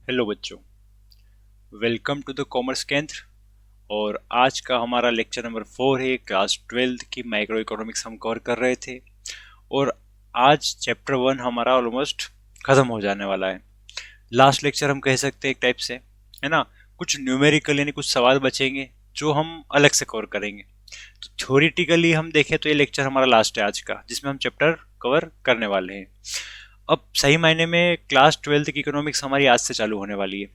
Hello बच्चों, welcome to the commerce केंद्र। और आज का हमारा लेक्चर नंबर 4 है। क्लास 12 की माइक्रो इकोनॉमिक्स हम कवर कर रहे थे और आज चैप्टर 1 हमारा ऑलमोस्ट ख़त्म हो जाने वाला है। लास्ट लेक्चर हम कह सकते हैं एक टाइप से, है ना। कुछ न्यूमेरिकल यानी कुछ सवाल बचेंगे जो हम अलग से कवर करेंगे। तो थ्योरेटिकली हम देखें तो ये लेक्चर हमारा लास्ट है आज का, जिसमें हम चैप्टर कवर करने वाले हैं। अब सही मायने में क्लास 12 की इकोनॉमिक्स हमारी आज से चालू होने वाली है।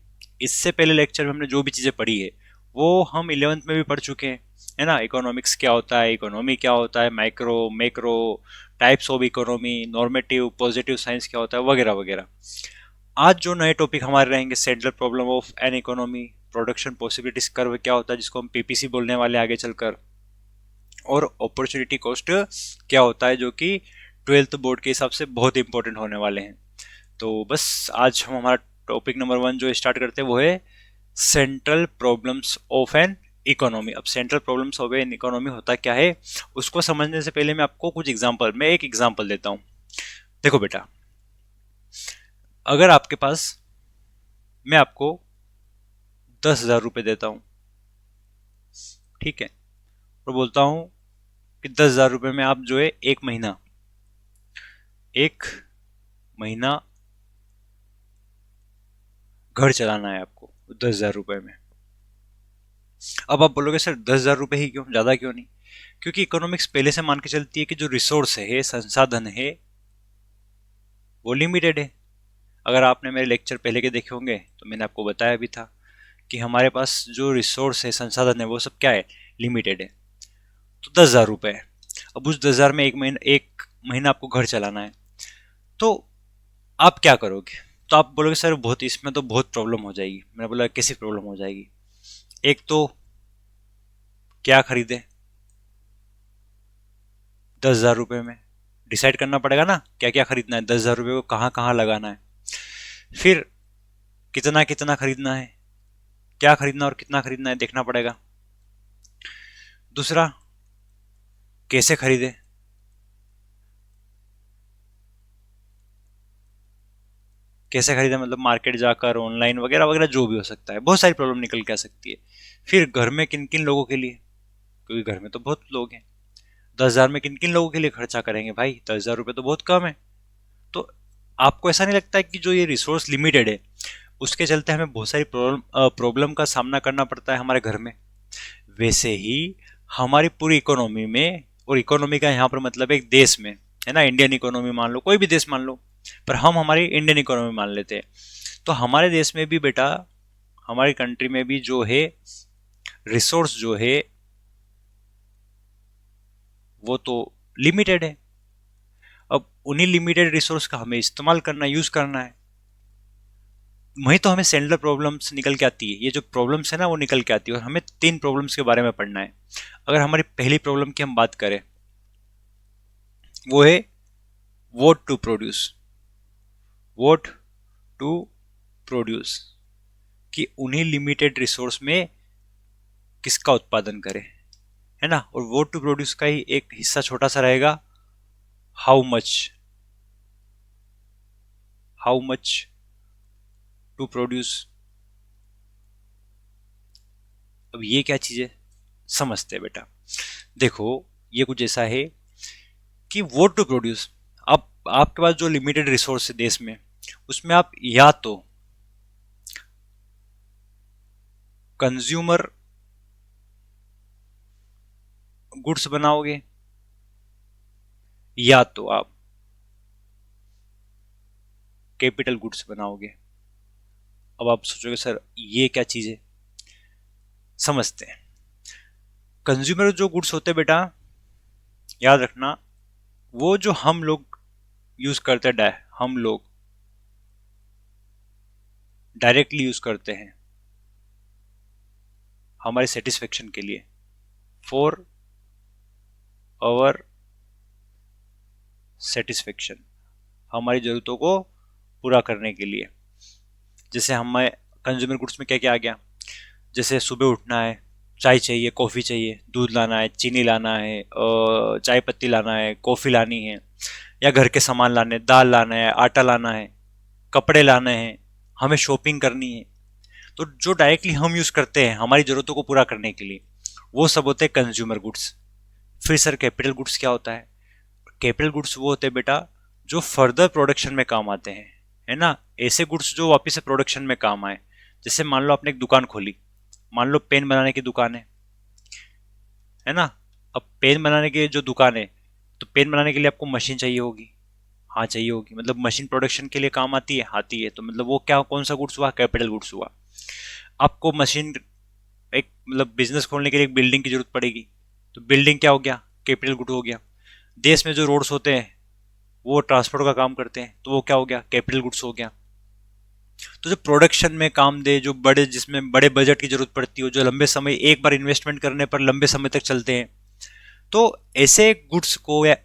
इससे पहले लेक्चर में हमने जो भी चीज़ें पढ़ी है वो हम 11th में भी पढ़ चुके हैं, है ना। इकोनॉमिक्स क्या होता है, इकोनॉमी क्या होता है, micro macro, types of economy, normative positive science क्या होता है, वगैरह वगैरह। आज जो नए टॉपिक हमारे रहेंगे, central problem of an economy, production possibilities curve क्या होता है जिसको हम पीपीसी बोलने वाले आगे चलकर, और अपॉर्चुनिटी कॉस्ट क्या होता है जो कि 12th बोर्ड के हिसाब से बहुत इंपॉर्टेंट होने वाले हैं। तो बस आज हम हमारा टॉपिक नंबर 1 जो स्टार्ट करते हैं वो है central problems of an economy. अब central problems of an economy होता क्या है, उसको समझने से पहले मैं आपको कुछ मैं एक एग्जांपल देता हूँ। देखो बेटा, अगर आपके पास, मैं आपको 10,000 रुपये देता हूँ, ठीक है, और बोलता हूँ कि 10,000 रुपये में आप जो है एक महीना घर चलाना है आपको 10,000 रुपये में। अब आप बोलोगे सर 10,000 रुपये ही क्यों, ज़्यादा क्यों नहीं? क्योंकि इकोनॉमिक्स पहले से मान के चलती है कि जो रिसोर्स है, संसाधन है, वो लिमिटेड है। अगर आपने मेरे लेक्चर पहले के देखे होंगे तो मैंने आपको बताया भी था कि हमारे पास जो रिसोर्स है, संसाधन है, वो सब क्या है, लिमिटेड है। तो 10,000 रुपये है। अब उस 10,000 में एक महीना आपको घर चलाना है, तो आप क्या करोगे? तो आप बोलोगे सर बहुत, इसमें तो बहुत प्रॉब्लम हो जाएगी। मैंने बोला कैसी प्रॉब्लम हो जाएगी? एक तो क्या खरीदे 10,000 रुपये में, डिसाइड करना पड़ेगा ना क्या क्या खरीदना है, 10,000 रुपये को कहाँ कहाँ लगाना है। फिर कितना कितना खरीदना है, क्या खरीदना और कितना खरीदना है देखना पड़ेगा। दूसरा, कैसे खरीदे, कैसे खरीदे मतलब मार्केट जाकर, ऑनलाइन, वगैरह वगैरह, जो भी हो सकता है। बहुत सारी प्रॉब्लम निकल के आ सकती है। फिर घर में किन किन लोगों के लिए, क्योंकि घर में तो बहुत लोग हैं। 10,000 में किन किन लोगों के लिए खर्चा करेंगे भाई? 10,000 रुपये तो बहुत कम है। तो आपको ऐसा नहीं लगता है कि जो ये रिसोर्स लिमिटेड है उसके चलते हमें बहुत सारी प्रॉब्लम का सामना करना पड़ता है हमारे घर में? वैसे ही हमारी पूरी इकोनॉमी में, और इकोनॉमी का यहाँ पर मतलब एक देश में, है ना, इंडियन इकोनॉमी मान लो, कोई भी देश मान लो, पर हम हमारी इंडियन इकोनॉमी मान लेते हैं। तो हमारे देश में भी बेटा, हमारी कंट्री में भी जो है रिसोर्स जो है वो तो लिमिटेड है। अब उन्हीं लिमिटेड रिसोर्स का हमें इस्तेमाल करना, यूज करना है। वही तो हमें सेंट्रल प्रॉब्लम्स निकल के आती है। ये जो प्रॉब्लम्स है ना वो निकल के आती है, और हमें 3 प्रॉब्लम्स के बारे में पढ़ना है। अगर हमारी पहली प्रॉब्लम की हम बात करें, वो है what to produce. What to produce कि उन्हीं लिमिटेड रिसोर्स में किसका उत्पादन करें, है ना। और वोट टू प्रोड्यूस का ही एक हिस्सा छोटा सा रहेगा, how much, how much to produce. अब ये क्या चीज है, समझते हैं बेटा। देखो, ये कुछ ऐसा है कि वोट टू प्रोड्यूस, अब आपके पास जो लिमिटेड रिसोर्स है देश में, उसमें आप या तो कंज्यूमर गुड्स बनाओगे, या तो आप कैपिटल गुड्स बनाओगे। अब आप सोचोगे सर ये क्या चीज है, समझते हैं। कंज्यूमर जो गुड्स होते हैं बेटा, याद रखना, वो जो हम लोग यूज करते हैं, हम लोग डायरेक्टली यूज करते हैं हमारे सेटिस्फेक्शन के लिए, फॉर आवर सेटिस्फेक्शन, हमारी जरूरतों को पूरा करने के लिए। जैसे हमें कंज्यूमर गुड्स में क्या क्या आ गया, जैसे सुबह उठना है, चाय चाहिए, कॉफ़ी चाहिए, दूध लाना है, चीनी लाना है, चाय पत्ती लाना है, कॉफ़ी लानी है, या घर के सामान लाने, दाल लाना है, आटा लाना है, कपड़े लाने हैं, हमें शॉपिंग करनी है, तो जो डायरेक्टली हम यूज करते हैं हमारी जरूरतों को पूरा करने के लिए, वो सब होते हैं कंज्यूमर गुड्स। फिर सर कैपिटल गुड्स क्या होता है? कैपिटल गुड्स वो होते हैं बेटा जो फर्दर प्रोडक्शन में काम आते हैं, है ना, ऐसे गुड्स जो वापस से प्रोडक्शन में काम आए। जैसे मान लो आपने एक दुकान खोली, मान लो पेन बनाने की दुकान है ना। अब पेन बनाने की जो दुकान है, तो पेन बनाने के लिए आपको मशीन चाहिए होगी, हाँ चाहिए होगी, मतलब मशीन प्रोडक्शन के लिए काम आती है, तो मतलब वो क्या, कौन सा गुड्स हुआ? कैपिटल गुड्स हुआ। आपको मशीन, एक मतलब बिजनेस खोलने के लिए एक बिल्डिंग की जरूरत पड़ेगी, तो बिल्डिंग क्या हो गया? कैपिटल गुड हो गया। देश में जो रोड्स होते हैं वो ट्रांसपोर्ट का काम करते हैं, तो वो क्या हो गया? कैपिटल गुड्स हो गया। तो जो प्रोडक्शन में काम दे, जो बड़े, जिसमें बड़े बजट की जरूरत पड़ती हो, जो लंबे समय, एक बार इन्वेस्टमेंट करने पर लंबे समय तक चलते हैं, तो ऐसे गुड्स को या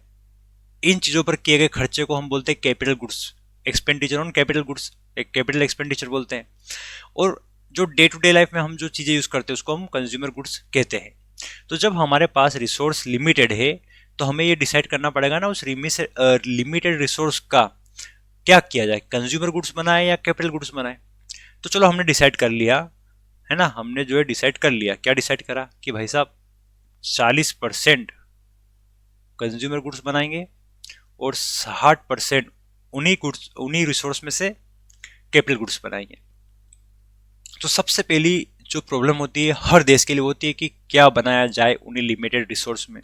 इन चीजों पर किए गए खर्चे को हम बोलते हैं capital goods, expenditure on capital goods, एक कैपिटल एक्सपेंडिचर बोलते हैं। और जो डे टू डे लाइफ में हम जो चीजें यूज करते हैं उसको हम कंज्यूमर गुड्स कहते हैं। तो जब हमारे पास रिसोर्स लिमिटेड है, तो हमें ये डिसाइड करना पड़ेगा ना उस लिमिटेड रिसोर्स का क्या किया जाए, कंज्यूमर गुड्स बनाए या कैपिटल गुड्स बनाए। तो चलो हमने डिसाइड कर लिया, है ना, हमने जो है डिसाइड कर लिया, क्या डिसाइड करा कि भाई साहब 40% कंज्यूमर गुड्स बनाएंगे और 60% उन्हीं गुड्स, उन्हीं रिसोर्स में से कैपिटल गुड्स बनाएंगे। तो सबसे पहली जो प्रॉब्लम होती है हर देश के लिए होती है कि क्या बनाया जाए उन्हीं लिमिटेड रिसोर्स में।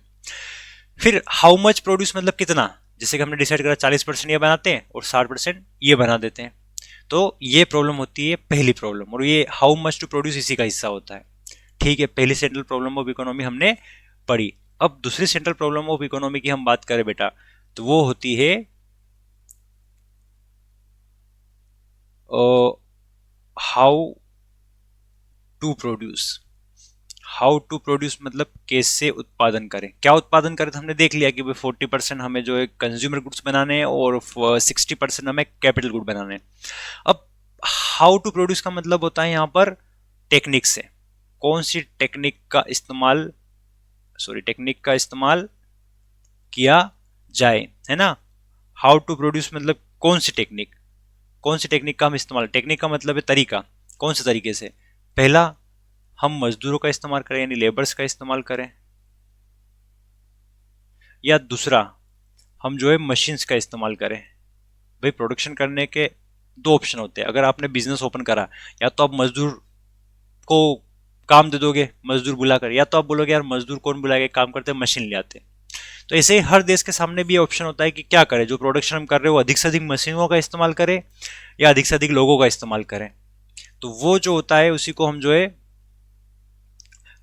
फिर हाउ मच प्रोड्यूस, मतलब कितना, जैसे कि हमने डिसाइड करा 40% ये बनाते हैं और 60% ये बना देते हैं। तो ये प्रॉब्लम होती है पहली प्रॉब्लम, और ये हाउ मच टू प्रोड्यूस इसी का हिस्सा होता है। ठीक है, पहली सेंट्रल प्रॉब्लम ऑफ इकोनॉमी हमने पढ़ी। अब दूसरी सेंट्रल प्रॉब्लम ऑफ इकोनॉमी की हम बात करें बेटा, तो वो होती है how to produce. How to produce मतलब कैसे उत्पादन करें, क्या उत्पादन करें। तो हमने देख लिया कि भाई 40% हमें जो है कंज्यूमर गुड्स बनाने हैं और 60% हमें कैपिटल गुड बनाने हैं। अब हाउ टू प्रोड्यूस का मतलब होता है यहाँ पर टेक्निक से, कौन सी टेक्निक का इस्तेमाल, टेक्निक का इस्तेमाल किया जाए, है ना। हाउ टू प्रोड्यूस मतलब कौन सी टेक्निक, कौन सी टेक्निक का हम इस्तेमाल, टेक्निक का मतलब है तरीका, कौन से तरीके से। पहला, हम मजदूरों का इस्तेमाल करें यानी लेबर्स का इस्तेमाल करें, या दूसरा हम जो है मशीन्स का इस्तेमाल करें। भाई प्रोडक्शन करने के दो ऑप्शन होते हैं, अगर आपने बिजनेस ओपन करा, या तो आप मजदूर को काम दे दोगे मजदूर बुलाकर, या तो आप बोलोगे यार मजदूर कौन बुलाएगा, काम करते मशीन ले आते। तो ऐसे ही हर देश के सामने भी ऑप्शन होता है कि क्या करें, जो प्रोडक्शन हम कर रहे हो अधिक से अधिक मशीनों का इस्तेमाल करें या अधिक से अधिक लोगों का इस्तेमाल करें। तो वो जो होता है उसी को हम जो है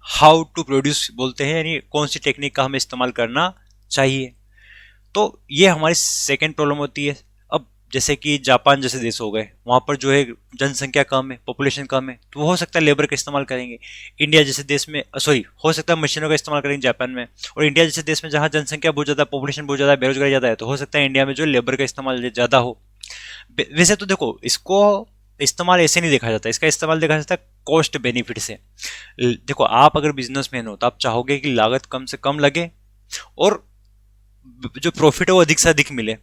हाउ टू प्रोड्यूस बोलते हैं, यानी कौन सी टेक्निक का हमें इस्तेमाल करना चाहिए। तो ये हमारी सेकेंड प्रॉब्लम होती है। अब जैसे कि जापान जैसे देश हो गए, वहाँ पर जो है जनसंख्या कम है, पॉपुलेशन कम है, तो वो हो सकता है लेबर का इस्तेमाल करेंगे। इंडिया जैसे देश में हो सकता है मशीनों का इस्तेमाल करेंगे जापान में। और इंडिया जैसे देश में जहाँ जनसंख्या बहुत ज़्यादा, पॉपुलेशन बहुत ज़्यादा, बेरोजगारी ज़्यादा है, तो हो सकता है इंडिया में जो लेबर का इस्तेमाल ज़्यादा हो। वैसे तो देखो, इसको इस्तेमाल ऐसे नहीं देखा जाता, इसका इस्तेमाल देखा जाता है कॉस्ट बेनिफिट से। देखो, आप अगर बिजनेसमैन हो तो आप चाहोगे कि लागत कम से कम लगे और जो प्रॉफिट है वो अधिक से अधिक मिले।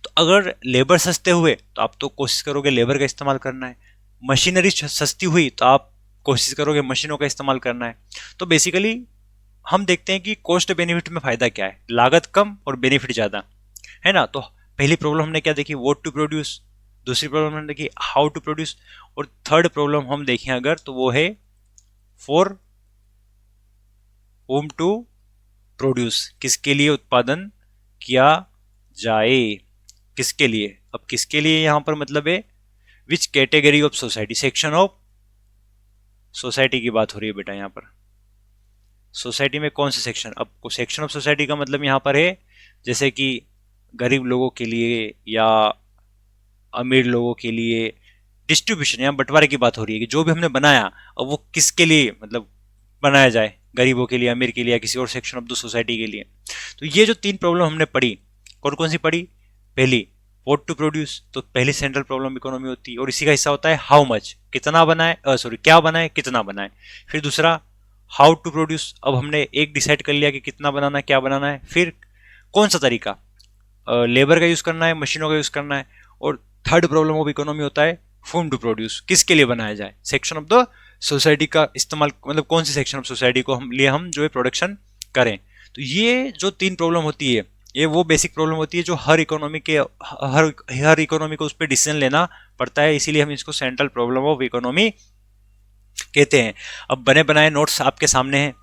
तो अगर लेबर सस्ते हुए तो आप तो कोशिश करोगे लेबर का इस्तेमाल करना है, मशीनरी सस्ती हुई तो आप कोशिश करोगे मशीनों का इस्तेमाल करना है। तो बेसिकली हम देखते हैं कि कॉस्ट बेनिफिट में फायदा क्या है, लागत कम और बेनिफिट ज़्यादा, है ना। तो पहली प्रॉब्लम हमने क्या देखी, व्हाट टू प्रोड्यूस। दूसरी प्रॉब्लम हमने देखी हाउ टू प्रोड्यूस। और थर्ड प्रॉब्लम हम देखें अगर, तो वो है फॉर होम टू प्रोड्यूस, किसके लिए उत्पादन किया जाए, किसके लिए। अब किसके लिए यहाँ पर मतलब है विच category of society, section of society की बात हो रही है बेटा यहाँ पर। सोसाइटी में कौन से सेक्शन, अब सेक्शन ऑफ सोसाइटी का मतलब यहाँ पर है जैसे कि गरीब लोगों के लिए या अमीर लोगों के लिए, डिस्ट्रीब्यूशन या बंटवारे की बात हो रही है कि जो भी हमने बनाया अब वो किसके लिए मतलब बनाया जाए, गरीबों के लिए, अमीर के लिए, या किसी और सेक्शन ऑफ द सोसाइटी के लिए। तो ये जो तीन प्रॉब्लम हमने पढ़ी, कौन कौन सी पढ़ी, पहली व्हाट टू प्रोड्यूस, तो पहली सेंट्रल प्रॉब्लम इकोनॉमी होती है, और इसी का हिस्सा होता है हाउ मच, कितना बनाए, क्या बनाए, कितना बनाए। फिर दूसरा हाउ टू प्रोड्यूस, अब हमने एक डिसाइड कर लिया कि कितना बनाना है, क्या बनाना है, फिर कौन सा तरीका, लेबर का यूज करना है, मशीनों का यूज करना है। और थर्ड प्रॉब्लम ऑफ इकोनॉमी होता है whom to produce, किसके लिए बनाया जाए, सेक्शन ऑफ द सोसाइटी का इस्तेमाल, मतलब कौन सी सेक्शन ऑफ सोसाइटी को हम जो है प्रोडक्शन करें। तो ये जो तीन प्रॉब्लम होती है, ये वो बेसिक प्रॉब्लम होती है जो हर इकोनॉमी के हर इकोनॉमी को उस पर डिसीजन लेना पड़ता है, इसीलिए हम इसको सेंट्रल प्रॉब्लम ऑफ इकोनॉमी कहते हैं। अब बने बनाए नोट्स आपके सामने हैं,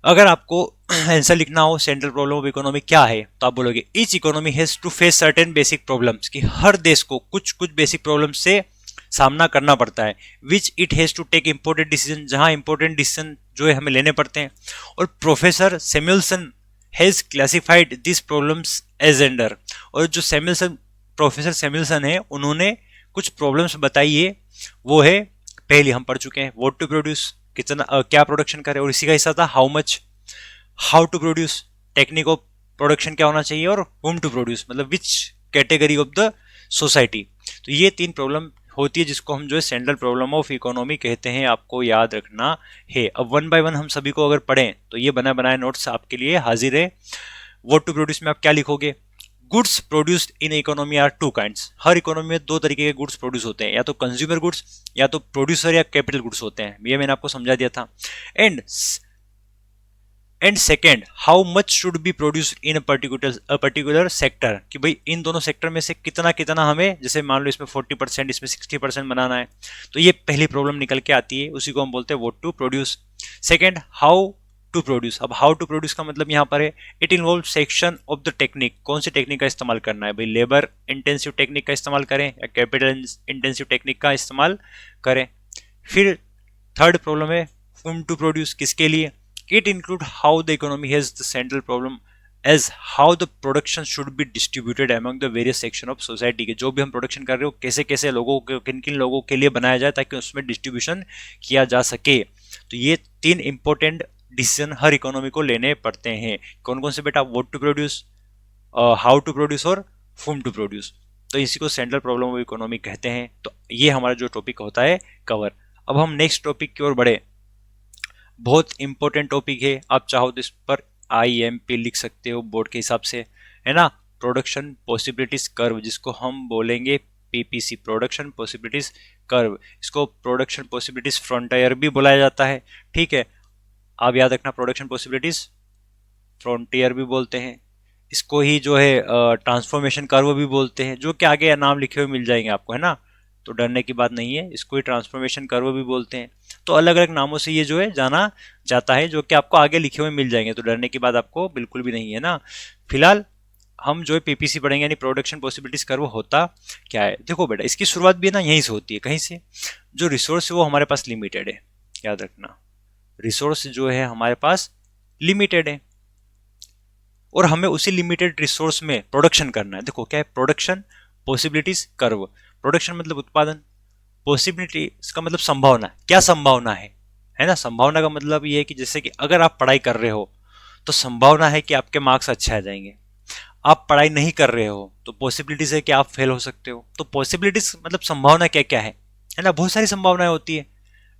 अगर आपको आंसर लिखना हो सेंट्रल प्रॉब्लम ऑफ इकोनॉमी क्या है, तो आप बोलोगे each economy has to face certain basic problems, कि हर देश को कुछ कुछ बेसिक प्रॉब्लम्स से सामना करना पड़ता है, which it has to take important decision, जहां इंपॉर्टेंट डिसीजन जो है हमें लेने पड़ते हैं। और professor Samuelson has classified this problems as under, और जो प्रोफेसर सैमुअलसन है उन्होंने कुछ प्रॉब्लम्स बताई है, वो है पहले हम पढ़ चुके हैं, व्हाट टू प्रोड्यूस, कितना क्या प्रोडक्शन करें, और इसी का हिस्सा था how much, how to produce, technique of production क्या होना चाहिए, और होम टू प्रोड्यूस मतलब which category of the society. तो ये तीन प्रॉब्लम होती है जिसको हम जो है सेंट्रल प्रॉब्लम ऑफ इकोनॉमी कहते हैं, आपको याद रखना है। अब वन बाय वन हम सभी को अगर पढ़ें तो ये बना बनाए नोट्स आपके लिए हाजिर है। व्हाट टू प्रोड्यूस में आप क्या लिखोगे, goods produced in economy are two kinds, हर इकोनॉमी में दो तरीके के गुड्स प्रोड्यूस होते हैं, या तो कंज्यूमर गुड्स या तो प्रोड्यूसर या कैपिटल गुड्स होते हैं, ये मैंने आपको समझा दिया था। And second, how much should be produced in particular sector, कि भाई इन दोनों सेक्टर में से कितना कितना हमें, जैसे मान लो इसमें 40% इसमें 60% बनाना है, तो ये पहली प्रॉब्लम निकल के आती है, उसी को हम बोलते हैं what to produce. Second, how to produce, अब हाउ टू प्रोड्यूस का मतलब यहाँ पर है it involve section of the technique, कौन सी टेक्निक का इस्तेमाल करना है, भाई लेबर इंटेंसिव टेक्निक का इस्तेमाल करें या कैपिटल इंटेंसिव टेक्निक का इस्तेमाल करें। फिर थर्ड प्रॉब्लम है whom टू प्रोड्यूस, किसके लिए, it include how the economy has the central problem as how the production should be distributed among the various section of society, के जो भी हम प्रोडक्शन कर रहे हो कैसे कैसे लोगों को, किन किन लोगों के लिए बनाया जाए ताकि उसमें डिस्ट्रीब्यूशन किया जा सके। तो ये तीन इंपॉर्टेंट डिसीजन हर इकोनॉमी को लेने पड़ते हैं, कौन कौन से बेटा, what to produce, how to produce और whom टू प्रोड्यूस। तो इसी को सेंट्रल प्रॉब्लम ऑफ इकोनॉमी कहते हैं। तो ये हमारा जो टॉपिक होता है कवर। अब हम नेक्स्ट टॉपिक की ओर बढ़े, बहुत इंपॉर्टेंट टॉपिक है, आप चाहो तो इस पर IMP लिख सकते हो बोर्ड के हिसाब से, है ना, प्रोडक्शन पॉसिबिलिटीज कर्व, जिसको हम बोलेंगे PPC, प्रोडक्शन पॉसिबिलिटीज कर्व, इसको प्रोडक्शन पॉसिबिलिटीज फ्रंटियर भी बुलाया जाता है, ठीक है, आप याद रखना, प्रोडक्शन पॉसिबिलिटीज फ्रंटियर भी बोलते हैं, इसको ही जो है ट्रांसफॉर्मेशन कर्व भी बोलते हैं, जो कि आगे नाम लिखे हुए मिल जाएंगे आपको, है ना, तो डरने की बात नहीं है, इसको ही ट्रांसफॉर्मेशन कर्व भी बोलते हैं। तो अलग अलग नामों से ये जो है जाना जाता है, जो कि आपको आगे लिखे हुए मिल जाएंगे, तो डरने की बात आपको बिल्कुल भी नहीं है ना। फिलहाल हम जो है PPC पढ़ेंगे, यानी प्रोडक्शन पॉसिबिलिटीज कर्व होता क्या है। देखो बेटा, इसकी शुरुआत भी है ना यहीं से होती है, कहीं से, जो रिसोर्स है वो हमारे पास लिमिटेड है, याद रखना, रिसोर्स जो है हमारे पास लिमिटेड है और हमें उसी लिमिटेड रिसोर्स में प्रोडक्शन करना है। देखो क्या है, प्रोडक्शन पॉसिबिलिटीज कर्व, प्रोडक्शन मतलब उत्पादन, पॉसिबिलिटी का मतलब संभावना, क्या संभावना है ना, संभावना का मतलब ये है कि जैसे कि अगर आप पढ़ाई कर रहे हो तो संभावना है कि आपके मार्क्स अच्छे आ जाएंगे, आप पढ़ाई नहीं कर रहे हो तो पॉसिबिलिटीज है कि आप फेल हो सकते हो। तो पॉसिबिलिटीज मतलब संभावना क्या क्या है ना, बहुत सारी संभावनाएं होती है,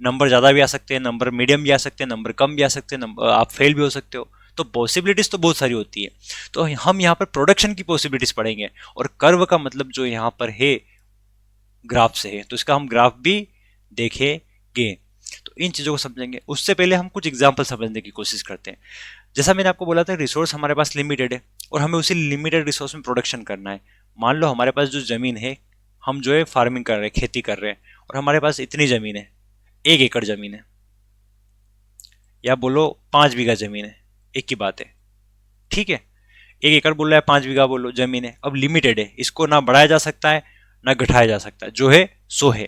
नंबर ज़्यादा भी आ सकते हैं, नंबर मीडियम भी आ सकते हैं, नंबर कम भी आ सकते हैं, आप फेल भी हो सकते हो, तो पॉसिबिलिटीज तो बहुत सारी होती है। तो हम यहाँ पर प्रोडक्शन की पॉसिबिलिटीज पढ़ेंगे, और कर्व का मतलब जो यहाँ पर है ग्राफ से है, तो इसका हम ग्राफ भी देखेंगे। तो इन चीज़ों को समझेंगे, उससे पहले हम कुछ एग्जाम्पल समझने की कोशिश करते हैं। जैसा मैंने आपको बोला था, रिसोर्स हमारे पास लिमिटेड है और हमें उसी लिमिटेड रिसोर्स में प्रोडक्शन करना है। मान लो हमारे पास जो ज़मीन है, हम जो है फार्मिंग कर रहे हैं, खेती कर रहे हैं, और हमारे पास इतनी ज़मीन है, 1 एकड़ ज़मीन है, या बोलो 5 बीघा ज़मीन है, एक ही बात है, ठीक है, 1 एकड़ बोल रहा है, 5 बीघा बोलो ज़मीन है, अब लिमिटेड है, इसको ना बढ़ाया जा सकता है ना घटाया जा सकता है, जो है सो है।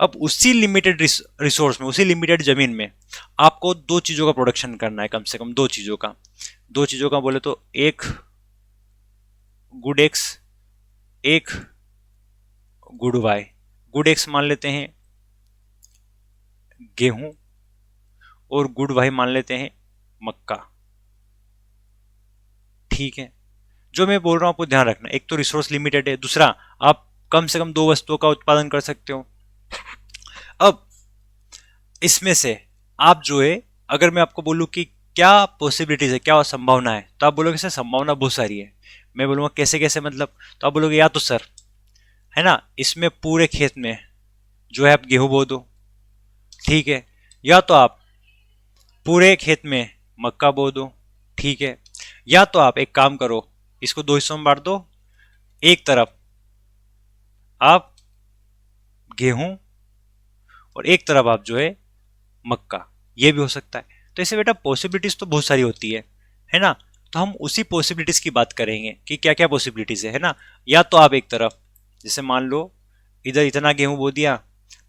अब उसी लिमिटेड रिसोर्स में, उसी लिमिटेड जमीन में आपको 2 चीजों का प्रोडक्शन करना है, कम से कम 2 चीजों का बोले तो एक गुड एक्स, एक गुड वाई। गुड एक्स मान लेते हैं गेहूं और गुड वाई मान लेते हैं मक्का, ठीक है। जो मैं बोल रहा हूं आपको ध्यान रखना, एक तो रिसोर्स लिमिटेड है, दूसरा आप कम से कम 2 वस्तुओं का उत्पादन कर सकते हो। अब इसमें से आप जो है, अगर मैं आपको बोलूं कि क्या पॉसिबिलिटीज है, क्या संभावना है, तो आप बोलोगे सर संभावना बहुत सारी है। मैं बोलूंगा कैसे कैसे मतलब, तो आप बोलोगे या तो सर, है ना, इसमें पूरे खेत में जो है आप गेहूं बो दो, ठीक है। या तो आप पूरे खेत में मक्का बो दो, ठीक है। या तो आप एक काम करो, इसको दो हिस्सों में बांट दो, एक तरफ आप गेहूं और एक तरफ आप जो है मक्का, ये भी हो सकता है। तो ऐसे बेटा पॉसिबिलिटीज तो बहुत सारी होती है ना। तो हम उसी पॉसिबिलिटीज की बात करेंगे कि क्या क्या पॉसिबिलिटीज है ना। या तो आप एक तरफ, जैसे मान लो इधर इतना गेहूं बो दिया,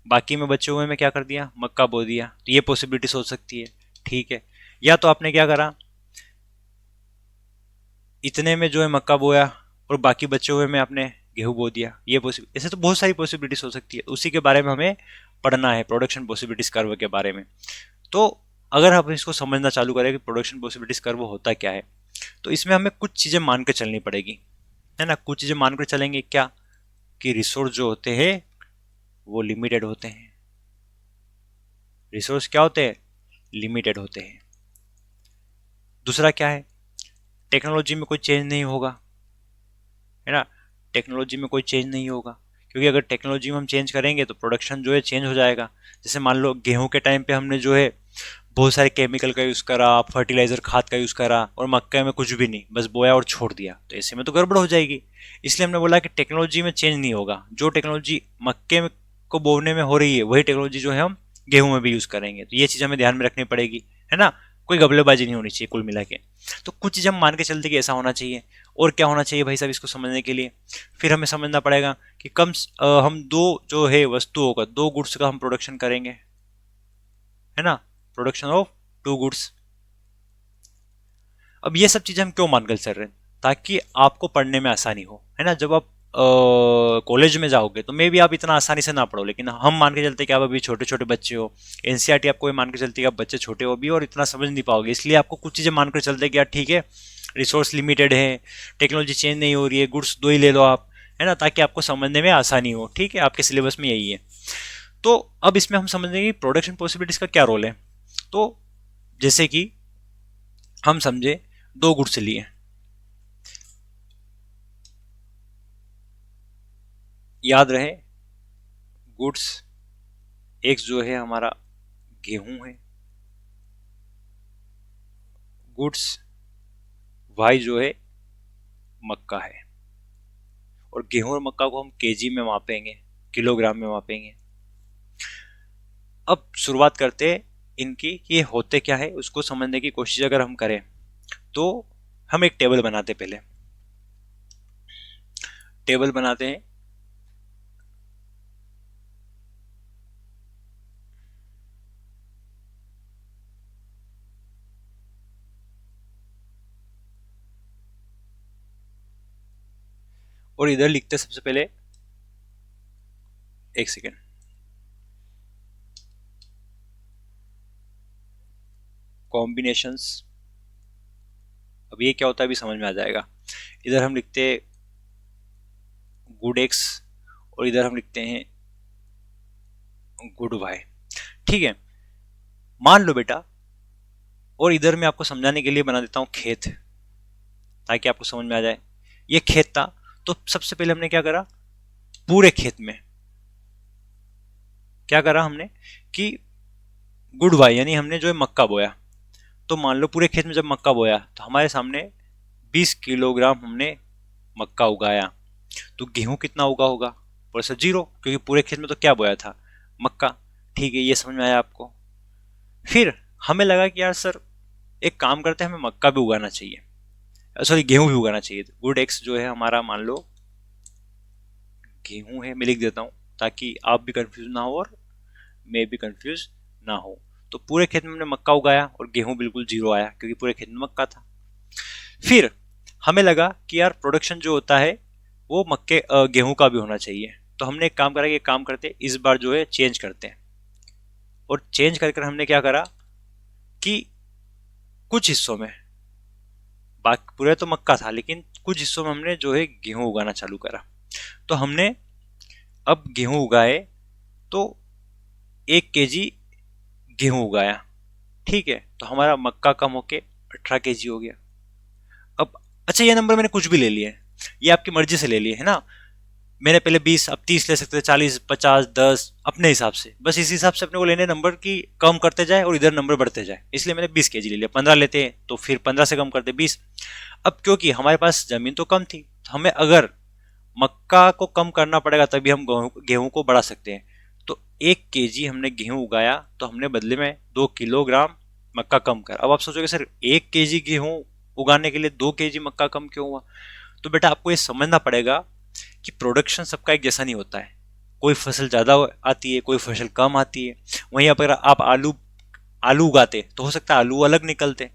बाकी में बचे हुए में क्या कर दिया, मक्का बो दिया, तो ये पॉसिबिलिटीज हो सकती है, ठीक है। या तो आपने क्या करा, इतने में जो है मक्का बोया और बाकी बचे हुए में आपने गेहूं बो दिया, ये पॉसिबिलिटी। ऐसे तो बहुत सारी पॉसिबिलिटीज हो सकती है, उसी के बारे में हमें पढ़ना है, प्रोडक्शन पॉसिबिलिटीज कर्व के बारे में। तो अगर हम इसको समझना चालू करें कि प्रोडक्शन पॉसिबिलिटीज कर्व होता क्या है, तो इसमें हमें कुछ चीज़ें मान के चलनी पड़ेगी, है ना। कुछ चीज़ें मान कर चलेंगे, क्या कि रिसोर्स जो होते हैं वो लिमिटेड होते हैं। रिसोर्स क्या होते हैं, लिमिटेड होते हैं। दूसरा क्या है, टेक्नोलॉजी में कोई चेंज नहीं होगा, है ना। टेक्नोलॉजी में कोई चेंज नहीं होगा, क्योंकि अगर टेक्नोलॉजी में हम चेंज करेंगे तो प्रोडक्शन जो है चेंज हो जाएगा। जैसे मान लो गेहूं के टाइम पे हमने जो है बहुत सारे केमिकल का यूज़ करा, फर्टिलाइजर खाद का यूज़ करा, और मक्के में कुछ भी नहीं, बस बोया और छोड़ दिया, तो ऐसे में तो गड़बड़ हो जाएगी। इसलिए हमने बोला कि टेक्नोलॉजी में चेंज नहीं होगा, जो टेक्नोलॉजी मक्के में को बोने में हो रही है वही टेक्नोलॉजी जो है हम गेहूं में भी यूज़ करेंगे। तो ये चीज़ हमें ध्यान में रखनी पड़ेगी, है ना। कोई गबलेबाजी नहीं होनी चाहिए कुल मिला के। तो कुछ चीज़ हम मान के चलते कि ऐसा होना चाहिए। और क्या होना चाहिए भाई साहब इसको समझने के लिए, फिर हमें समझना पड़ेगा कि हम दो जो है वस्तुओं का, दो गुड्स का हम प्रोडक्शन करेंगे, है ना, प्रोडक्शन ऑफ टू गुड्स। अब ये सब चीजें हम क्यों मानकर चल रहे हैं, ताकि आपको पढ़ने में आसानी हो, है ना। जब आप कॉलेज में जाओगे तो मे भी आप इतना आसानी से ना पढ़ो, लेकिन हम मान के चलते कि आप अभी छोटे छोटे बच्चे हो। एनसीईआरटी आपको ये मान के चलती है कि आप बच्चे छोटे हो अभी और इतना समझ नहीं पाओगे, इसलिए आपको कुछ चीज़ें मानकर चलते कि यार ठीक है, रिसोर्स लिमिटेड है, टेक्नोलॉजी चेंज नहीं हो रही है, गुड्स दो ही ले लो आप, है ना, ताकि आपको समझने में आसानी हो, ठीक है। आपके सिलेबस में यही है। तो अब इसमें हम समझेंगे कि प्रोडक्शन पॉसिबिलिटीज का क्या रोल है। तो जैसे कि हम समझे दो गुड्स लिए, याद रहे गुड्स एक्स जो है हमारा गेहूं है, गुड्स वाई जो है मक्का है। और गेहूं और मक्का को हम केजी में मापेंगे, किलोग्राम में मापेंगे। अब शुरुआत करते हैं इनकी कि ये होते क्या है, उसको समझने की कोशिश अगर हम करें तो हम एक टेबल बनाते, पहले टेबल बनाते हैं। और इधर लिखते हैं सबसे पहले, एक सेकेंड, कॉम्बिनेशंस। अब ये क्या होता है अभी समझ में आ जाएगा। इधर हम लिखते हैं गुड एक्स और इधर हम लिखते हैं गुड वाई, ठीक है। मान लो बेटा, और इधर मैं आपको समझाने के लिए बना देता हूं खेत, ताकि आपको समझ में आ जाए। ये खेत था, तो सबसे पहले हमने क्या करा, पूरे खेत में क्या करा हमने कि गुड वाई यानी हमने जो है मक्का बोया। तो मान लो पूरे खेत में जब मक्का बोया तो हमारे सामने 20 किलोग्राम हमने मक्का उगाया। तो गेहूं कितना उगा होगा, परसेंट जीरो, क्योंकि पूरे खेत में तो क्या बोया था, मक्का, ठीक है। ये समझ में आया आपको। फिर हमें लगा कि यार सर एक काम करते हैं, हमें मक्का भी उगाना चाहिए, सॉरी गेहूं भी उगाना चाहिए। गुड एक्स जो है हमारा मान लो गेहूं है, मैं लिख देता हूं ताकि आप भी कंफ्यूज ना हो और मैं भी कंफ्यूज ना हो। तो पूरे खेत में हमने मक्का उगाया और गेहूं बिल्कुल जीरो आया, क्योंकि पूरे खेत में मक्का था। फिर हमें लगा कि यार प्रोडक्शन जो होता है वो गेहूं का भी होना चाहिए। तो हमने एक काम करा कि एक काम करते इस बार जो है चेंज करते हैं। और चेंज कर हमने क्या करा कि कुछ हिस्सों में, बाकी पूरे तो मक्का था लेकिन कुछ हिस्सों में हमने जो है गेहूं उगाना चालू करा। तो हमने अब गेहूं उगाए, तो 1 केजी गेहूं उगाया, ठीक है। तो हमारा मक्का कम होके 18 केजी हो गया। अब अच्छा, ये नंबर मैंने कुछ भी ले लिया है, ये आपकी मर्जी से ले लिए, है ना। मैंने पहले 20, अब 30 ले सकते थे, 40, 50, 10 अपने हिसाब से, बस इस हिसाब से अपने को लेने नंबर की कम करते जाए और इधर नंबर बढ़ते जाए, इसलिए मैंने 20 केजी ले लिया। 15 लेते हैं तो फिर 15 से कम करते 20। अब क्योंकि हमारे पास जमीन तो कम थी, तो हमें अगर मक्का को कम करना पड़ेगा तभी हम गेहूं को बढ़ा सकते हैं। तो 1 केजी हमने गेहूं उगाया तो हमने बदले में 2 किलोग्राम मक्का कम कर। अब आप सोचोगे सर 1 केजी गेहूं उगाने के लिए 2 केजी मक्का कम क्यों हुआ? तो बेटा आपको ये समझना पड़ेगा कि प्रोडक्शन सबका एक जैसा नहीं होता है। कोई फसल ज़्यादा आती है, कोई फसल कम आती है। वहीं पर आप आलू आलू उगाते तो हो सकता है आलू अलग निकलते,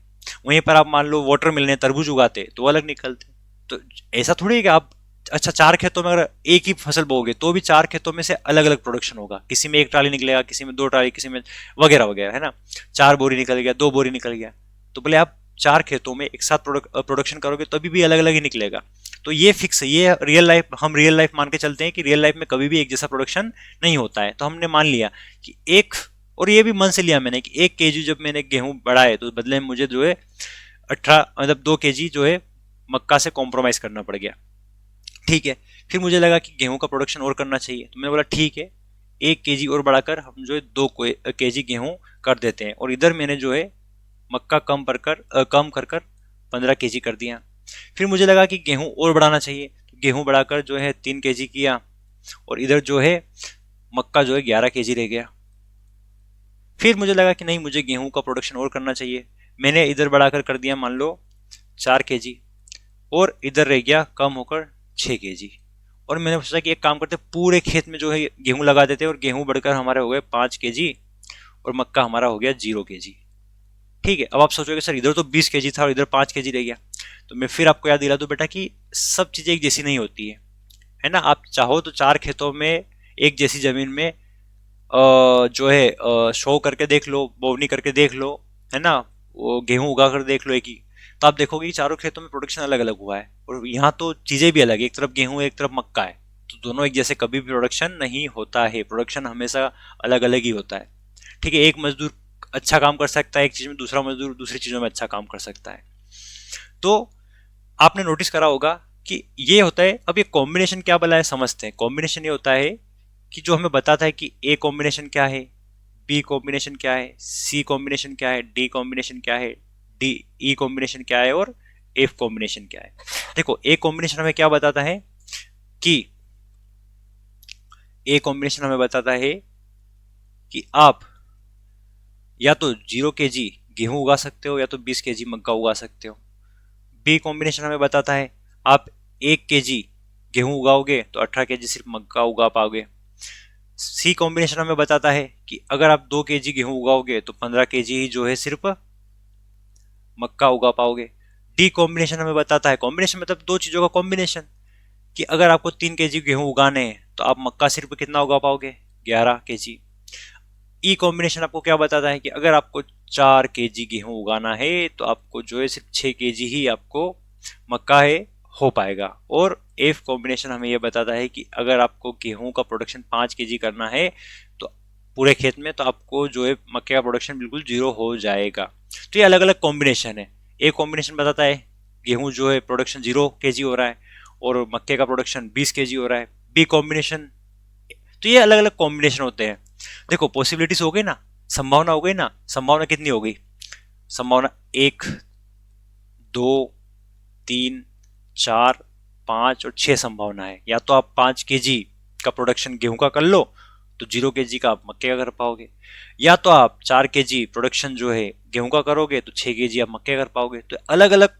वहीं पर आप मान लो वाटर मिलने तरबूज उगाते तो अलग निकलते। तो ऐसा थोड़ी है कि आप अच्छा 4 खेतों में अगर एक ही फसल बोओगे तो भी 4 खेतों में से अलग अलग प्रोडक्शन होगा, किसी में 1 ट्राली निकलेगा, किसी में 2 ट्राली, किसी में वगैरह वगैरह, है ना। 4 बोरी निकल गया, 2 बोरी निकल गया, तो बोले आप 4 खेतों में एक साथ प्रोडक्शन करोगे तभी भी अलग अलग ही निकलेगा। तो ये फिक्स है, ये रियल लाइफ, हम रियल लाइफ मान के चलते हैं कि रियल लाइफ में कभी भी एक जैसा प्रोडक्शन नहीं होता है। तो हमने मान लिया कि एक, और ये भी मन से लिया मैंने कि 1 केजी जब मैंने गेहूं बढ़ाए तो बदले में मुझे जो है 18 मतलब 2 केजी जो है मक्का से कॉम्प्रोमाइज करना पड़ गया। ठीक है, फिर मुझे लगा कि गेहूं का प्रोडक्शन और करना चाहिए, तो मैंने बोला ठीक है 1 केजी और बढ़ाकर हम जो है 2 केजी गेहूं कर देते हैं, और इधर मैंने जो है मक्का कम कर कर 15 केजी कर दिया। फिर मुझे लगा कि गेहूं और बढ़ाना चाहिए, तो गेहूं बढ़ाकर जो है 3 केजी किया, और इधर जो है मक्का जो है 11 केजी रह गया। फिर मुझे लगा कि नहीं, मुझे गेहूं का प्रोडक्शन और करना चाहिए, मैंने इधर बढ़ाकर कर दिया मान लो 4 केजी, और इधर रह गया कम होकर 6 केजी। और मैंने सोचा कि एक काम करते पूरे खेत में जो है गेहूं लगा देते, और गेहूं बढ़कर हमारे हो गए 5 केजी, और मक्का हमारा हो गया 0 केजी। ठीक है, अब आप सोचोगे सर इधर तो 20 केजी था और इधर 5 केजी रह गया। तो मैं फिर आपको याद दिला दूं बेटा कि सब चीजें एक जैसी नहीं होती है ना। आप चाहो तो 4 खेतों में एक जैसी जमीन में जो है शो करके देख लो, बोवनी करके देख लो, है ना, वो गेहूं उगा कर देख लो एक ही, तो आप देखोगे कि चारों खेतों में प्रोडक्शन अलग अलग हुआ है, और यहाँ तो चीजें भी अलग है, एक तरफ गेहूं है एक तरफ मक्का है, तो दोनों एक जैसे कभी भी प्रोडक्शन नहीं होता है, प्रोडक्शन हमेशा अलग अलग ही होता है। ठीक है, एक मजदूर अच्छा काम कर सकता है एक चीज में, दूसरा मजदूर दूसरी चीजों में अच्छा काम कर सकता है। तो आपने नोटिस करा होगा कि ये होता है। अब ये कॉम्बिनेशन क्या भला है समझते हैं। कॉम्बिनेशन ये होता है कि जो हमें बताता है कि ए कॉम्बिनेशन क्या है, बी कॉम्बिनेशन क्या है, सी कॉम्बिनेशन क्या है, डी कॉम्बिनेशन क्या है, डी ई कॉम्बिनेशन क्या है, और एफ कॉम्बिनेशन क्या है। देखो ए कॉम्बिनेशन हमें क्या बताता है कि ए कॉम्बिनेशन हमें बताता है कि आप या तो 0 केजी गेहूं उगा सकते हो या तो 20 केजी मक्का उगा सकते हो। बी कॉम्बिनेशन हमें बताता है आप 1 केजी गेहूं उगाओगे तो 18 केजी सिर्फ मक्का उगा पाओगे। सी कॉम्बिनेशन हमें बताता है कि अगर आप 2 केजी गेहूं उगाओगे तो 15 केजी ही जो है सिर्फ मक्का उगा पाओगे। डी कॉम्बिनेशन हमें बताता है, कॉम्बिनेशन मतलब दो चीजों का कॉम्बिनेशन, कि अगर आपको 3 केजी गेहूं उगाने हैं तो आप मक्का सिर्फ कितना उगा पाओगे, 11 केजी। ई कॉम्बिनेशन आपको क्या बताता है कि अगर आपको 4 केजी गेहूं उगाना है तो आपको जो है सिर्फ 6 केजी ही आपको मक्का है हो पाएगा। और एफ कॉम्बिनेशन हमें यह बताता है कि अगर आपको गेहूं का प्रोडक्शन 5 केजी करना है तो पूरे खेत में, तो आपको जो है मक्के का प्रोडक्शन बिल्कुल 0 हो जाएगा। तो ये अलग अलग कॉम्बिनेशन है। ए कॉम्बिनेशन बताता है गेहूं जो है प्रोडक्शन 0 केजी हो रहा है और मक्के का प्रोडक्शन 20 केजी हो रहा है। बी कॉम्बिनेशन, तो ये अलग अलग कॉम्बिनेशन होते हैं। देखो पॉसिबिलिटीज हो गई ना, संभावना हो गई ना, संभावना कितनी हो गई, संभावना 1, 2, 3, 4, 5 और 6 संभावना है। या तो आप 5 केजी का प्रोडक्शन गेहूं का कर लो तो 0 केजी का आप मक्के का कर पाओगे, या तो आप 4 केजी प्रोडक्शन जो है गेहूं का करोगे तो 6 केजी आप मक्के कर पाओगे। तो अलग अलग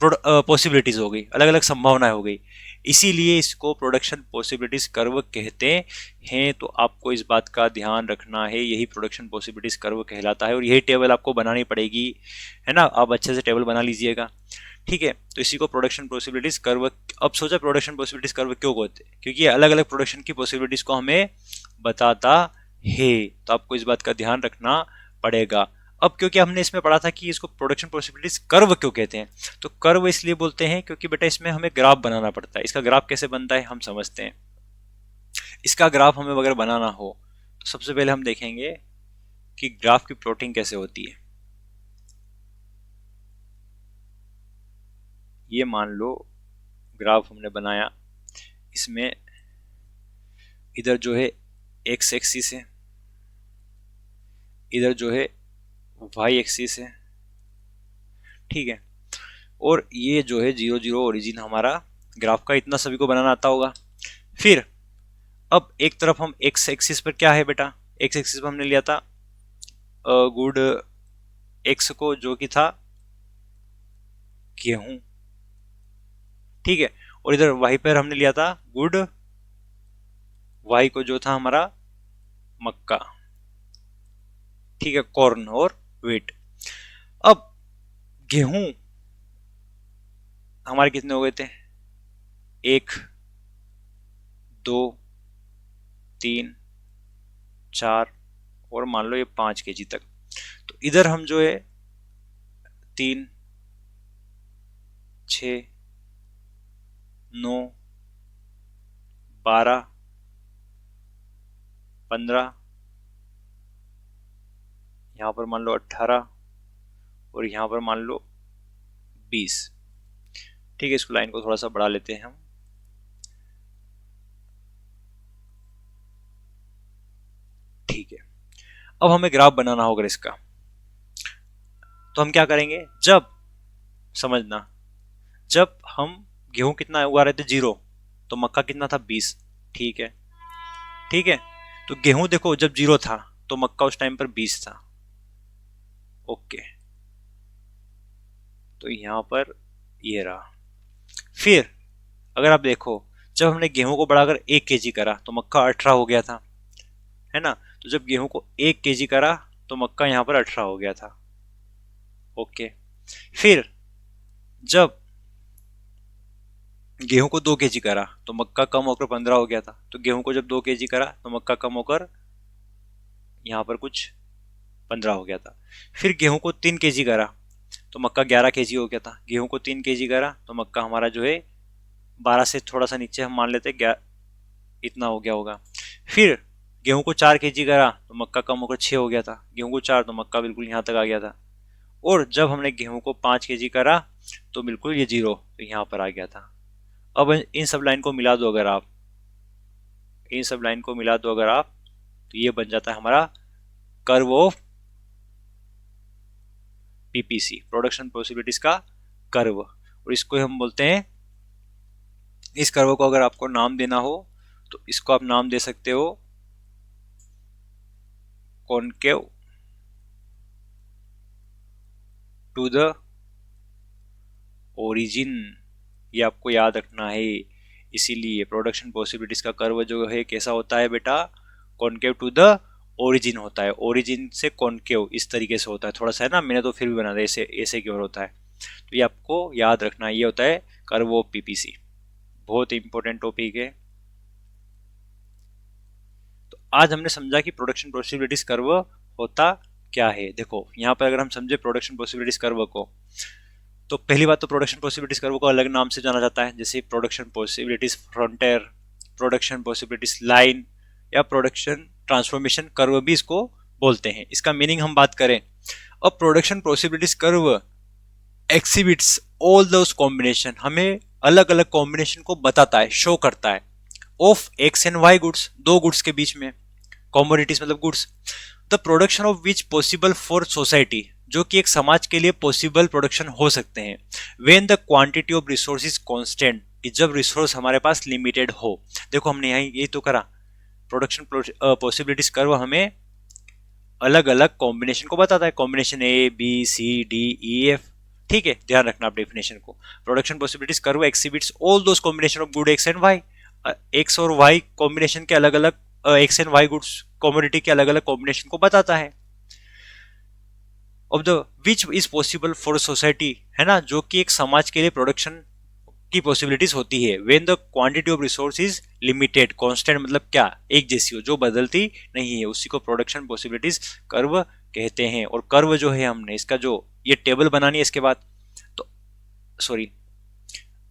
पॉसिबिलिटीज हो गई, अलग अलग संभावनाएं हो गई, इसीलिए इसको प्रोडक्शन पॉसिबिलिटीज कर्व कहते हैं। तो आपको इस बात का ध्यान रखना है, यही प्रोडक्शन पॉसिबिलिटीज कर्व कहलाता है, और यही टेबल आपको बनानी पड़ेगी, है ना। आप अच्छे से टेबल बना लीजिएगा, ठीक है। तो इसी को प्रोडक्शन पॉसिबिलिटीज कर्व, अब सोचा प्रोडक्शन पॉसिबिलिटीज कर्व क्यों कहते हैं, क्योंकि ये अलग अलग प्रोडक्शन की पॉसिबिलिटीज को हमें बताता है। तो आपको इस बात का ध्यान रखना पड़ेगा। अब क्योंकि हमने इसमें पढ़ा था कि इसको प्रोडक्शन पॉसिबिलिटीज कर्व क्यों कहते हैं, तो कर्व इसलिए बोलते हैं क्योंकि बेटा इसमें हमें ग्राफ बनाना पड़ता है। इसका ग्राफ कैसे बनता है हम समझते हैं। इसका ग्राफ हमें अगर बनाना हो तो सबसे पहले हम देखेंगे कि ग्राफ की प्लॉटिंग कैसे होती है। ये मान लो ग्राफ हमने बनाया, इसमें इधर जो है एक्स एक्सिस है, इधर जो है वाई एक्सिस है, ठीक है। और ये जो है 0 0 ओरिजिन हमारा ग्राफ का, इतना सभी को बनाना आता होगा। फिर अब एक तरफ हम एक्स एक्सिस पर क्या है बेटा, एक्स एक्सिस पर हमने लिया था गुड एक्स को, जो कि था गेहूं, ठीक है। और इधर वाई पर हमने लिया था गुड वाई को, जो था हमारा मक्का, ठीक है, कॉर्न और व्हीट। अब गेहूं हमारे कितने हो गए थे, 1 2 3 4 और मान लो ये 5 kg तक। तो इधर हम जो है 3 6 9 12 15, यहाँ पर मान लो 18 और यहाँ पर मान लो 20, ठीक है। इसको लाइन को थोड़ा सा बढ़ा लेते हैं हम, ठीक है। अब हमें ग्राफ बनाना होगा इसका, तो हम क्या करेंगे, जब समझना, जब हम गेहूं कितना उगा रहे थे 0, तो मक्का कितना था 20, ठीक है, ठीक है। तो गेहूं देखो जब 0 था तो मक्का उस टाइम पर 20 था, ओके। तो यहां पर ये रहा। फिर अगर आप देखो, जब हमने गेहूं को बढ़ाकर 1 kg करा तो मक्का 18 हो गया था, है ना। तो जब गेहूं को 1 kg करा तो मक्का यहां पर 18 हो गया था, ओके। फिर जब गेहूं को 2 kg करा तो मक्का कम होकर 15 हो गया था। तो गेहूं को जब 2 kg करा तो मक्का कम होकर यहाँ पर कुछ 15 हो गया था। फिर गेहूं को 3 kg करा तो मक्का 11 kg हो गया था। गेहूं को 3 kg करा तो मक्का हमारा जो है 12 से थोड़ा सा नीचे हम मान लेते हैं, इतना हो गया होगा। फिर गेहूं को 4 kg करा तो मक्का कम होकर 6 हो गया था। गेहूं को 4 तो मक्का बिल्कुल यहाँ तक आ गया था। और जब हमने गेहूं को 5 kg करा तो बिल्कुल ये 0 तो यहाँ पर आ गया था। अब इन सब लाइन को मिला दो, अगर आप इन सब लाइन को मिला दो अगर आप, तो ये बन जाता है हमारा curve of PPC, production possibilities का कर्व। और इसको हम बोलते हैं, इस कर्व को अगर आपको नाम देना हो तो इसको आप नाम दे सकते हो कॉनकेव टू द ओरिजिन। ये आपको याद रखना है। इसीलिए प्रोडक्शन पॉसिबिलिटीज का कर्व जो है कैसा होता है बेटा, कॉनकेव टू द ओरिजिन होता है। ओरिजिन से कॉनकेव इस तरीके से होता है, थोड़ा सा है ना, मैंने तो फिर भी बना दिया, ऐसे ऐसे की ओर होता है। तो ये आपको याद रखना, ये होता है कर्व ऑफ पीपीसी, बहुत इंपॉर्टेंट टॉपिक है। तो आज हमने समझा कि प्रोडक्शन पॉसिबिलिटीज कर्व होता क्या है। देखो यहाँ पर अगर हम समझे प्रोडक्शन पॉसिबिलिटीज कर्व को, तो पहली बात तो प्रोडक्शन पॉसिबिलिटीज कर्व को अलग नाम से जाना जाता है, जैसे production possibilities frontier, production possibilities line या प्रोडक्शन ट्रांसफॉर्मेशन कर्व भी इसको बोलते हैं। इसका मीनिंग हम बात करें, अब production possibilities curve exhibits all those combination, हमें अलग अलग कॉम्बिनेशन को बताता है, शो करता है, of X and Y goods, दो गुड्स के बीच में, कॉमोडिटीज मतलब goods, the production of which possible for society, जो कि एक समाज के लिए पॉसिबल प्रोडक्शन हो सकते हैं, when the quantity of resource is constant, कि जब रिसोर्स हमारे पास लिमिटेड हो। देखो हमने यहाँ यही तो करा, प्रोडक्शन पॉसिबिलिटीज कर्व हमें अलग अलग कॉम्बिनेशन को बताता है, combination A B C D E F, ठीक है, ध्यान रखना आप डेफिनेशन को। Production possibilities curve exhibits all those combination of good X and Y, X और वाई कॉम्बिनेशन के अलग अलग, X and Y goods commodity के अलग अलग कॉम्बिनेशन को बताता है। Of the which is possible for society, है ना, जो कि एक समाज के लिए प्रोडक्शन की पॉसिबिलिटीज होती है, when the quantity of resource is limited, constant मतलब क्या, एक जैसी हो, जो बदलती नहीं है, उसी को प्रोडक्शन पॉसिबिलिटीज कर्व कहते हैं। और कर्व जो है हमने इसका जो ये टेबल बनानी है इसके बाद, तो सॉरी,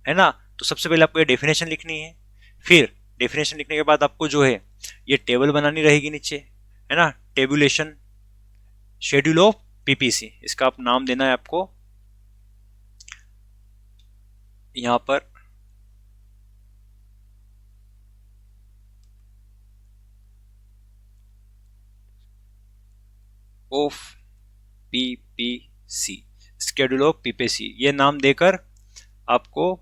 है ना, तो सबसे पहले आपको ये डेफिनेशन लिखनी है। फिर डेफिनेशन लिखने के बाद आपको जो है ये टेबल बनानी रहेगी नीचे, है ना, टेबुलेशन शेड्यूल ऑफ पीपीसी, इसका आप नाम देना है आपको यहां पर of PPC, schedule of PPC, ये नाम देकर आपको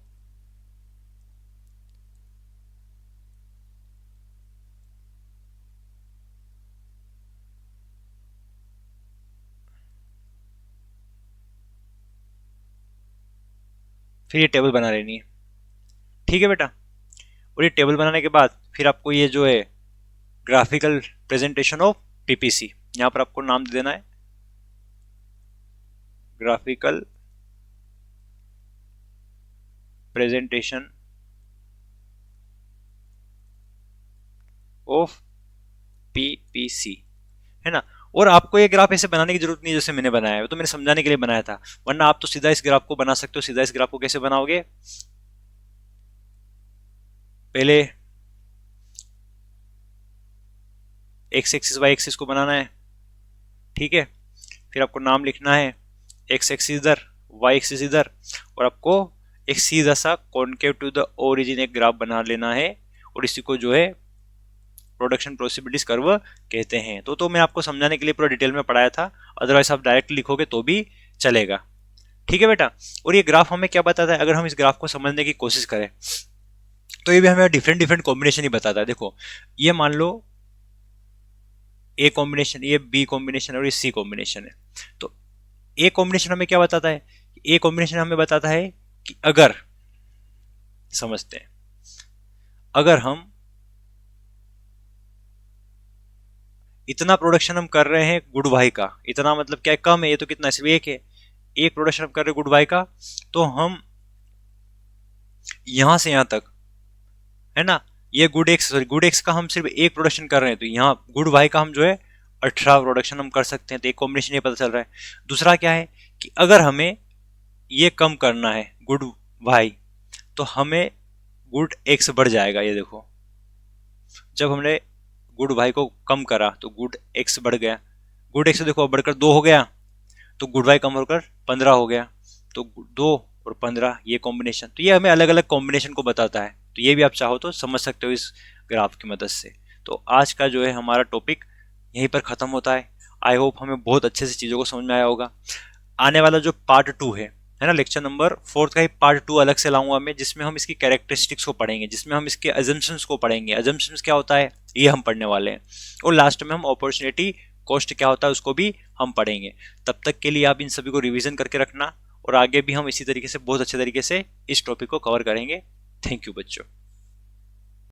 फिर ये टेबल बना लेनी है। ठीक है बेटा। और ये टेबल बनाने के बाद फिर आपको ये जो है ग्राफिकल प्रेजेंटेशन ऑफ पीपीसी, यहां पर आपको नाम दे देना है ग्राफिकल प्रेजेंटेशन ऑफ पीपीसी, है ना। और आपको ये ग्राफ ऐसे बनाने की जरूरत नहीं जैसे मैंने बनाया है, वो तो मैंने समझाने के लिए बनाया था, वरना आप तो सीधा इस ग्राफ को बना सकते हो। सीधा इस ग्राफ को कैसे बनाओगे, पहले एक्स एक्सिस वाई एक्सिस को बनाना है, ठीक है। फिर आपको नाम लिखना है एक्स एक्सिस इधर, वाई एक्सिस इधर, और आपको एक सीधा सा कॉन्केव टू द ओरिजिन एक ग्राफ बना लेना है, और इसी को जो है प्रोडक्शन पॉसिबिलिटीज कर्व कहते हैं। तो मैं आपको समझाने के लिए पूरा डिटेल में पढ़ाया था, अदरवाइज आप डायरेक्ट लिखोगे तो भी चलेगा। ठीक है बेटा। और ये ग्राफ हमें क्या बताता है, अगर हम इस ग्राफ को समझने की कोशिश करें तो ये भी हमें डिफरेंट डिफरेंट कॉम्बिनेशन ही बताता है। देखो ये मान लो ए कॉम्बिनेशन, ये बी कॉम्बिनेशन और ये सी कॉम्बिनेशन है। तो ए कॉम्बिनेशन हमें क्या बताता है, ए कॉम्बिनेशन हमें बताता है कि अगर, समझते हैं, अगर हम इतना प्रोडक्शन हम कर रहे हैं गुड वाई का, इतना मतलब क्या है, कम है, ये तो कितना सिर्फ एक है, एक प्रोडक्शन हम कर रहे हैं गुड वाई का, तो हम यहां से यहां तक, है ना, ये good x, sorry good x का हम सिर्फ एक प्रोडक्शन कर रहे हैं, तो यहाँ गुड वाई का हम जो है 18 प्रोडक्शन हम कर सकते हैं। तो एक कॉम्बिनेशन ये पता चल रहा है। दूसरा क्या है कि अगर हमें ये कम करना है गुड वाई, तो हमें गुड एक्स बढ़ जाएगा। ये देखो जब हमने गुड वाई को कम करा तो गुड एक्स बढ़ गया, गुड एक्स देखो बढ़कर 2 हो गया, तो गुड वाई कम होकर 15 हो गया, तो 2 और 15 ये कॉम्बिनेशन, तो ये हमें अलग अलग कॉम्बिनेशन को बताता है। तो ये भी आप चाहो तो समझ सकते हो इस ग्राफ की मदद से। तो आज का जो है हमारा टॉपिक यहीं पर ख़त्म होता है। आई होप हमें बहुत अच्छे से चीज़ों को समझ में आया होगा। आने वाला जो पार्ट 2 है ना, लेक्चर नंबर 4 का ही पार्ट 2 अलग से लाऊंगा मैं, जिसमें हम इसकी कैरेक्टरिस्टिक्स को पढ़ेंगे, जिसमें हम इसके अजम्पशंस को पढ़ेंगे। अजम्पशंस क्या होता है ये हम पढ़ने वाले हैं, और लास्ट में हम अपॉर्चुनिटी कॉस्ट क्या होता है उसको भी हम पढ़ेंगे। तब तक के लिए आप इन सभी को रिवीजन करके रखना, और आगे भी हम इसी तरीके से बहुत अच्छे तरीके से इस टॉपिक को कवर करेंगे। थैंक यू बच्चों।